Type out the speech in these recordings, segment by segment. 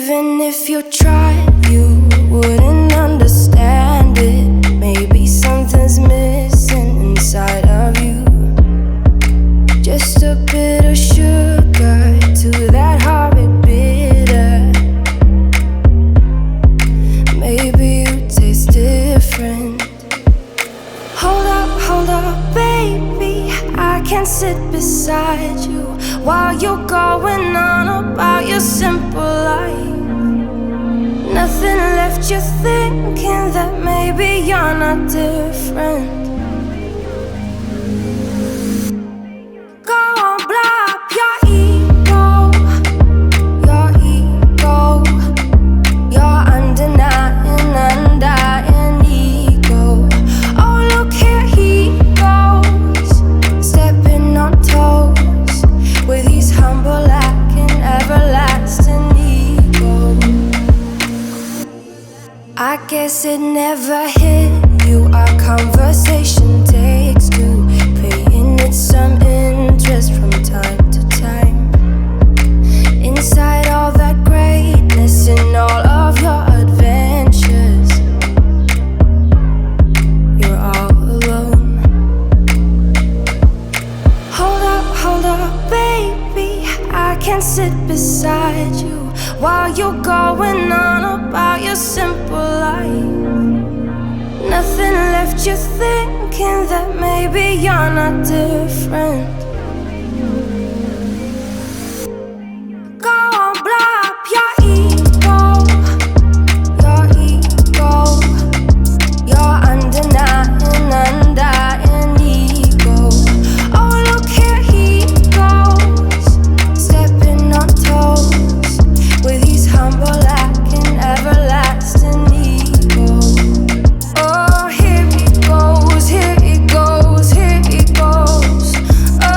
Even if you tried, you wouldn't understand it. Maybe something's missing inside of you. Just a bit of sugar to that horrid bitter. Maybe you taste different. Hold up, baby, I can't sit beside you while you're going on about your simple life. Nothing left you thinking that maybe you're not different. Go on, blow up your ego, your undying ego. Oh, look here he goes, stepping on toes with his humble lacking everlasting ego. I guess it never hit you. Our conversation takes two, paying it some interest from time to time. Inside all that greatness and all of your adventures, you're all alone. Hold up, baby, I can't sit beside you while you're going on about your simple life. Nothing left you thinking that maybe you're not different. Go on, blow up your ego, your undying ego. Oh, look here he goes, stepping on toes with his humble lacking everlasting ego. Oh, here he goes, here he goes, here he goes. Oh,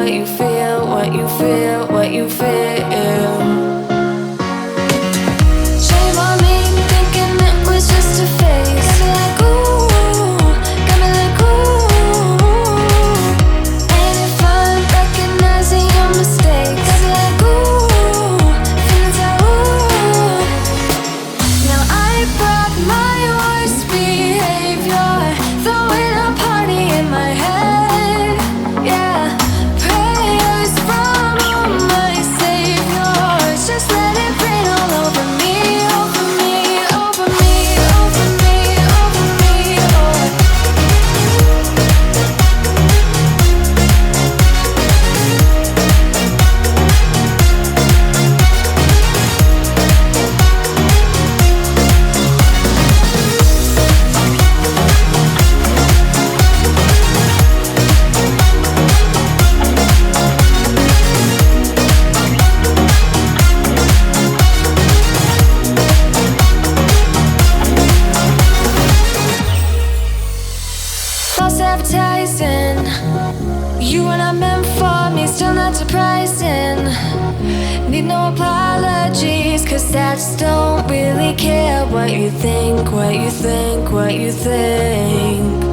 what you feel, what you feel, what you feel. Shame on me, thinking it was just a phase. Got me like ooh, got me like ooh. And if I'm recognizing your mistakes, got me like ooh, feeling so ooh. Now I brought my worst behavior, throwing a party in my head. Yeah, prayers from my saviors. Just let it rain all over me, over me, over me, over me, over me. Self-sabotaging, you were not meant for me, still not surprising. Need no apologies, cause I just don't really care what you think, what you think, what you think.